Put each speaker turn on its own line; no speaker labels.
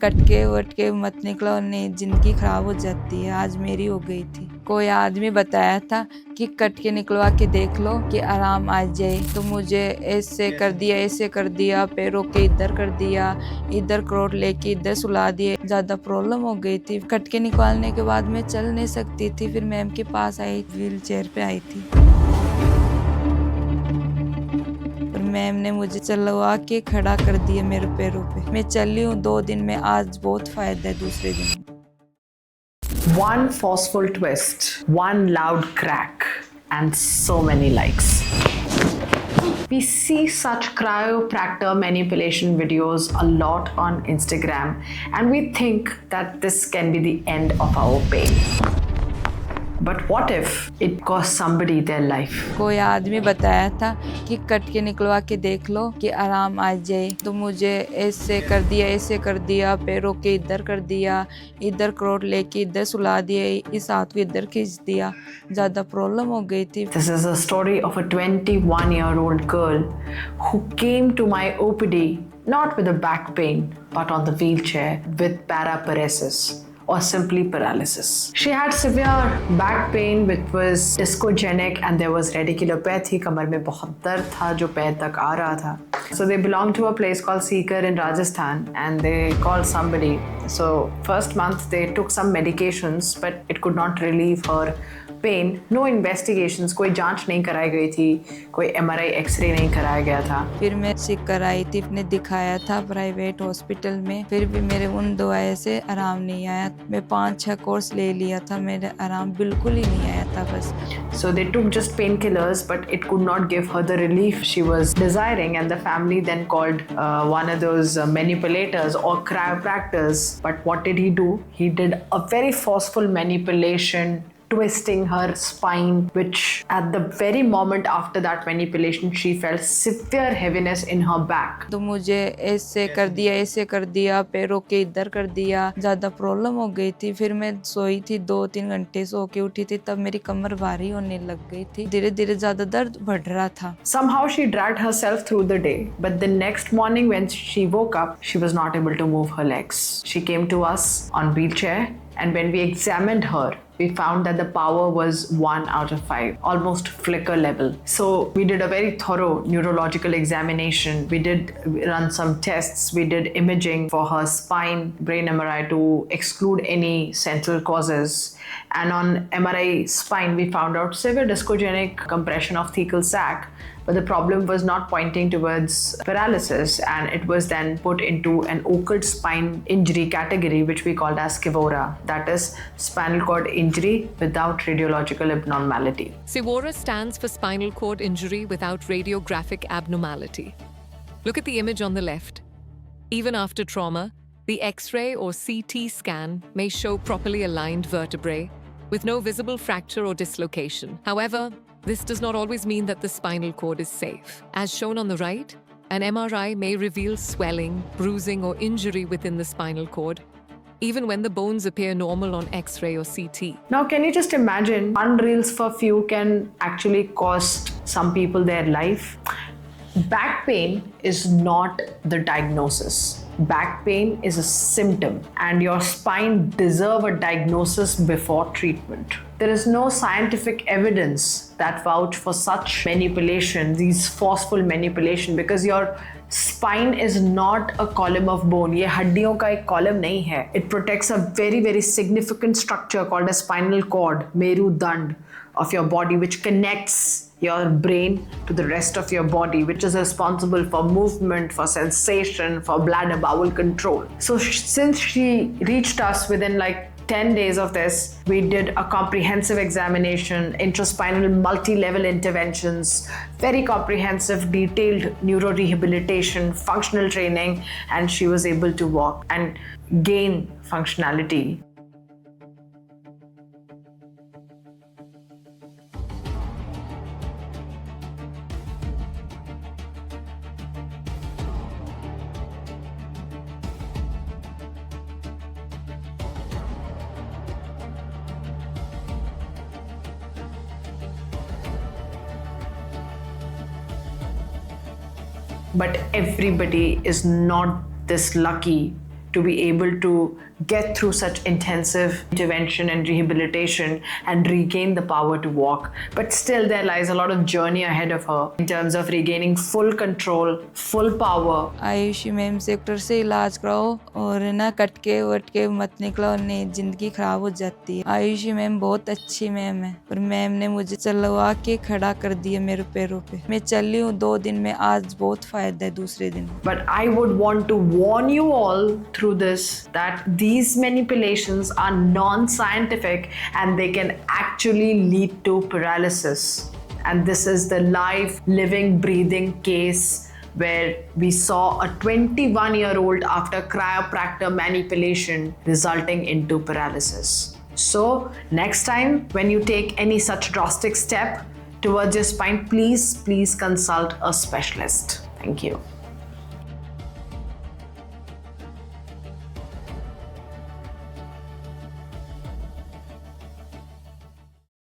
कटके वटके मत निकलो, नहीं जिंदगी खराब हो जाती है। आज मेरी हो गई थी। कोई आदमी बताया था कि कटके निकलवा के देख लो कि आराम आ जाए, तो मुझे ऐसे कर दिया, ऐसे कर दिया, पैरों के इधर कर दिया, इधर क्रोट लेके इधर सुला दिए। ज्यादा प्रॉब्लम हो गई थी। कटके निकालने के बाद मैं चल नहीं सकती थी। फिर मैम के पास आई, व्हील चेयर पे आई थी। मैम ने मुझे चलवा के खड़ा कर दिया मेरे पैरों पे। मैं चली हूँ 2 दिन में, आज बहुत फायदा है दूसरे दिन।
One forceful twist, one loud crack, and so many likes. We see such chiropractor manipulation videos a lot on Instagram, and we think that this can be the end of our pain. But what if it cost somebody their life?
कोई आदमी बताया था कि कटके निकलवा के देख लो कि आराम आ जाए, तो मुझे ऐसे कर दिया, ऐसे कर दिया, पैरों के इधर कर दिया, इधर क्रोट लेके इधर सुला दिया, इस हाथ को इधर खींच दिया। ज्यादा प्रॉब्लम हो गई थी।
This is a story of a 21-year-old girl who came to my OPD not with a back pain but on the wheelchair with paraparesis or simply paralysis. She had severe back pain which was discogenic and there was radiculopathy. कमर में बहुत दर्द था जो पैर तक आ रहा था. So they belonged to a place called Sikar in Rajasthan and they called somebody. So first month they took some medications but it could not relieve her pain. No investigations, कोई जांच नहीं कराई गई थी, कोई MRI एक्सरे नहीं कराया गया था.
फिर मैं चेक कराई थी, ने दिखाया था प्राइवेट हॉस्पिटल में, फिर भी मेरे उन दवाई से आराम नहीं आया. मैं 5-6 कोर्स ले लिया था, मेरे आराम बिल्कुल ही नहीं आया था बस.
So they took just painkillers but it could not give her the relief she was desiring, and the family then called one of those manipulators or chiropractors. But what did he do? He did a very forceful manipulation, twisting her spine, which at the very moment after that manipulation she felt severe heaviness in her back.
तो मुझे ऐसे कर दिया, ऐसे कर दिया, पैरों के इधर कर दिया. ज्यादा प्रॉब्लम हो गई थी. फिर मैं सोई थी, 2-3 घंटे सो के उठी थी, तब मेरी कमर भारी होने लग गई थी. धीरे धीरे ज्यादा दर्द बढ़ रहा था.
Somehow she dragged herself through the day, but the next morning when she woke up, she was not able to move her legs. She came to us on wheelchair, and when we examined her, we found that the power was 1 out of 5, almost flicker level. So we did a very thorough neurological examination. We did run some tests. We did imaging for her spine, brain MRI to exclude any central causes. And on MRI spine, we found out severe discogenic compression of thecal sac. But the problem was not pointing towards paralysis, and it was then put into an occult spine injury category, which we called as SCIVORA, that is spinal cord injury without radiological abnormality.
SCIVORA stands for spinal cord injury without radiographic abnormality. Look at the image on the left. Even after trauma, the X-ray or CT scan may show properly aligned vertebrae with no visible fracture or dislocation. However, this does not always mean that the spinal cord is safe. As shown on the right, an MRI may reveal swelling, bruising, or injury within the spinal cord, even when the bones appear normal on X-ray or CT.
Now, can you just imagine, one reels for few can actually cost some people their life? Back pain is not the diagnosis. Back pain is a symptom, and your spine deserves a diagnosis before treatment. There is no scientific evidence that vouch for such manipulation, these forceful manipulation, because your spine is not a column of bone. ये हड्डियों का एक column नहीं है. It protects a very, very significant structure called a spinal cord, Merudand, of your body, which connects your brain to the rest of your body, which is responsible for movement, for sensation, for bladder bowel control. So since she reached us within like 10 days of this, we did a comprehensive examination, intraspinal multi-level interventions, very comprehensive, detailed neurorehabilitation, functional training, and she was able to walk and gain functionality. But everybody is not this lucky to be able to get through such intensive intervention and rehabilitation and regain the power to walk. But still, there lies a lot of journey ahead of her in terms of regaining full control, full power.
Ayushi ma'am से doctor से इलाज कराओ और ना कटके वटके मत निकलो, नहीं जिंदगी खराब हो जाती है। आयुषी मैम बहुत अच्छी मैम है और मैम ने मुझे चलवा के खड़ा कर दिया मेरे पैरों पे। मैं चली हूँ 2 दिन में, आज बहुत फायदा है दूसरे दिन।
But I would want to warn you all through this that these manipulations are non-scientific and they can actually lead to paralysis. And this is the live, living, breathing case where we saw a 21-year-old after chiropractor manipulation resulting into paralysis. So next time when you take any such drastic step towards your spine, please consult a specialist. Thank you.